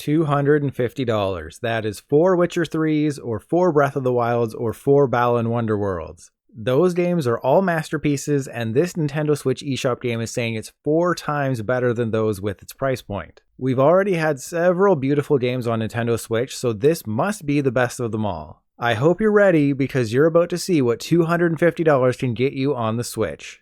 $250. That is 4 Witcher 3s, or 4 Breath of the Wilds, or 4 Balan Wonderworlds. Those games are all masterpieces, and this Nintendo Switch eShop game is saying it's 4 times better than those with its price point. We've already had several beautiful games on Nintendo Switch, so this must be the best of them all. I hope you're ready, because you're about to see what $250 can get you on the Switch.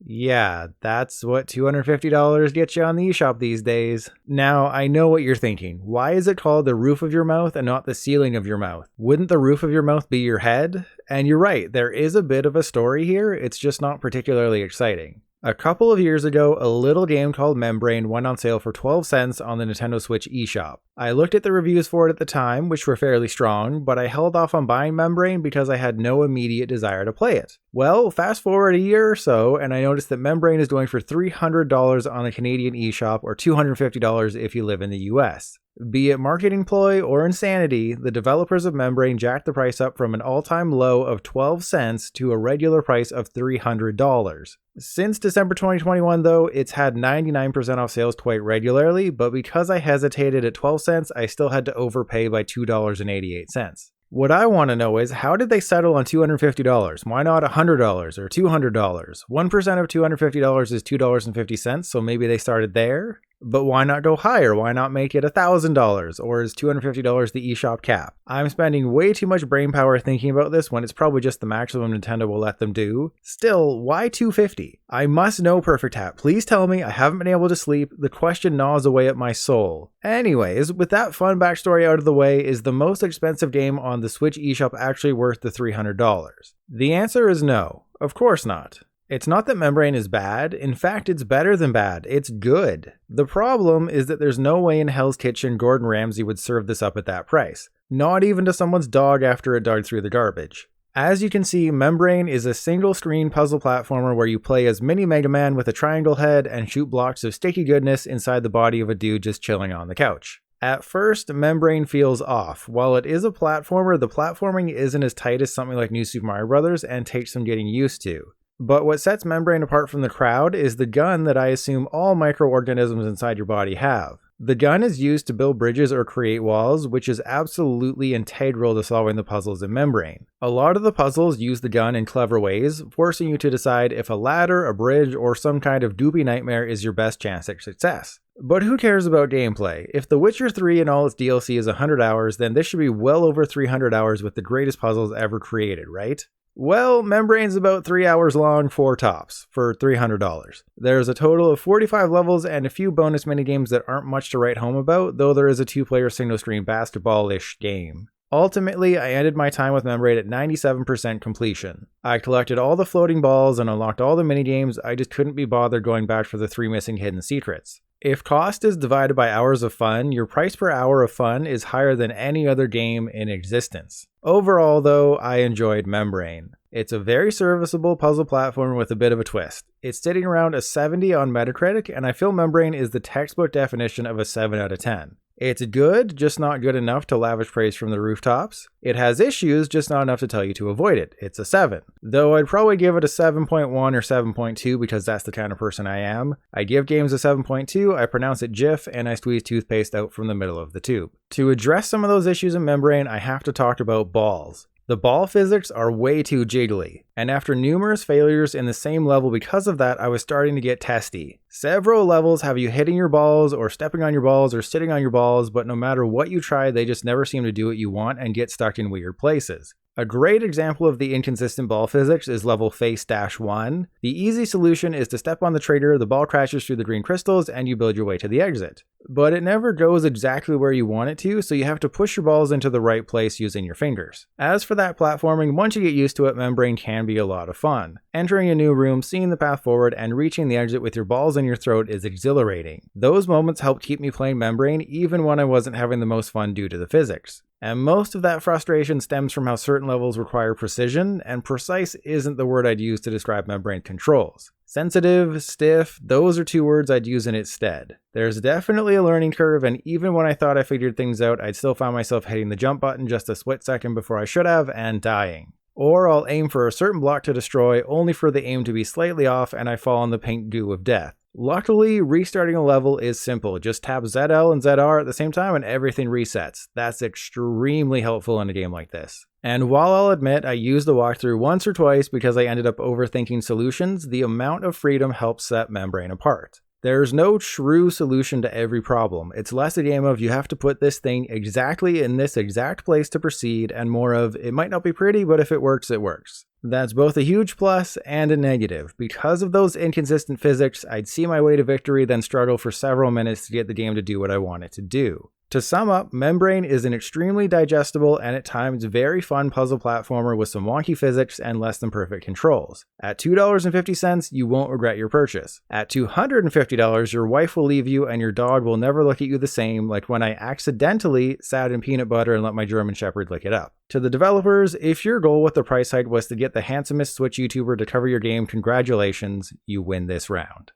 Yeah, that's what $250 gets you on the eShop these days. Now, I know what you're thinking. Why is it called the roof of your mouth and not the ceiling of your mouth? Wouldn't the roof of your mouth be your head? And you're right, there is a bit of a story here, it's just not particularly exciting. A couple of years ago, a little game called Membrane went on sale for 12 cents on the Nintendo Switch eShop. I looked at the reviews for it at the time, which were fairly strong, but I held off on buying Membrane because I had no immediate desire to play it. Well, fast forward a year or so, and I noticed that Membrane is going for $300 on the Canadian eShop, or $250 if you live in the US. Be it marketing ploy or insanity, the developers of Membrane jacked the price up from an all-time low of 12 cents to a regular price of $300. Since December 2021 though, it's had 99% off sales quite regularly, but because I hesitated at 12 cents, I still had to overpay by $2.88. What I want to know is, how did they settle on $250? Why not $100 or $200? 1% of $250 is $2.50, so maybe they started there? But why not go higher? Why not make it $1,000? Or is $250 the eShop cap? I'm spending way too much brainpower thinking about this when it's probably just the maximum Nintendo will let them do. Still, why $250? I must know, Perfect Hat. Please tell me. I haven't been able to sleep. The question gnaws away at my soul. Anyways, with that fun backstory out of the way, is the most expensive game on the Switch eShop actually worth the $300? The answer is no. Of course not. It's not that Membrane is bad, in fact it's better than bad, it's good. The problem is that there's no way in Hell's Kitchen Gordon Ramsay would serve this up at that price. Not even to someone's dog after it dug through the garbage. As you can see, Membrane is a single screen puzzle platformer where you play as Mini Mega Man with a triangle head and shoot blocks of sticky goodness inside the body of a dude just chilling on the couch. At first, Membrane feels off. While it is a platformer, the platforming isn't as tight as something like New Super Mario Bros. And takes some getting used to. But what sets Membrane apart from the crowd is the gun that I assume all microorganisms inside your body have. The gun is used to build bridges or create walls, which is absolutely integral to solving the puzzles in Membrane. A lot of the puzzles use the gun in clever ways, forcing you to decide if a ladder, a bridge, or some kind of doopy nightmare is your best chance at success. But who cares about gameplay? If The Witcher 3 and all its DLC is 100 hours, then this should be well over 300 hours with the greatest puzzles ever created, right? Well, Membrane's about 3 hours long, 4 tops, for $300. There's a total of 45 levels and a few bonus minigames that aren't much to write home about, though there is a 2-player single-screen basketball-ish game. Ultimately, I ended my time with Membrane at 97% completion. I collected all the floating balls and unlocked all the minigames, I just couldn't be bothered going back for the 3 missing hidden secrets. If cost is divided by hours of fun, your price per hour of fun is higher than any other game in existence. Overall though, I enjoyed Membrane. It's a very serviceable puzzle platformer with a bit of a twist. It's sitting around a 70 on Metacritic, and I feel Membrane is the textbook definition of a 7 out of 10. It's good, just not good enough to lavish praise from the rooftops. It has issues, just not enough to tell you to avoid it. It's a 7. Though I'd probably give it a 7.1 or 7.2 because that's the kind of person I am. I give games a 7.2, I pronounce it Jif, and I squeeze toothpaste out from the middle of the tube. To address some of those issues in Membrane, I have to talk about balls. The ball physics are way too jiggly, and after numerous failures in the same level because of that, I was starting to get testy. Several levels have you hitting your balls or stepping on your balls or sitting on your balls, but no matter what you try, they just never seem to do what you want and get stuck in weird places. A great example of the inconsistent ball physics is level Face-1. The easy solution is to step on the traitor, the ball crashes through the green crystals, and you build your way to the exit. But it never goes exactly where you want it to, so you have to push your balls into the right place using your fingers. As for that platforming, once you get used to it, Membrane can be a lot of fun. Entering a new room, seeing the path forward, and reaching the exit with your balls in your throat is exhilarating. Those moments helped keep me playing Membrane even when I wasn't having the most fun due to the physics. And most of that frustration stems from how certain levels require precision, and precise isn't the word I'd use to describe Membrane controls. Sensitive, stiff, those are 2 words I'd use in its stead. There's definitely a learning curve, and even when I thought I figured things out, I'd still find myself hitting the jump button just a split second before I should have, and dying. Or I'll aim for a certain block to destroy, only for the aim to be slightly off and I fall in the pink goo of death. Luckily, restarting a level is simple. Just tap ZL and ZR at the same time and everything resets. That's extremely helpful in a game like this. And while I'll admit I used the walkthrough once or twice because I ended up overthinking solutions, the amount of freedom helps set Membrane apart. There's no true solution to every problem. It's less a game of you have to put this thing exactly in this exact place to proceed, and more of it might not be pretty, but if it works, it works. That's both a huge plus and a negative. Because of those inconsistent physics, I'd see my way to victory, then struggle for several minutes to get the game to do what I want it to do. To sum up, Membrane is an extremely digestible and at times very fun puzzle platformer with some wonky physics and less than perfect controls. At $2.50, you won't regret your purchase. At $250, your wife will leave you and your dog will never look at you the same, like when I accidentally sat in peanut butter and let my German Shepherd lick it up. To the developers, if your goal with the price hike was to get the handsomest Switch YouTuber to cover your game, congratulations, you win this round.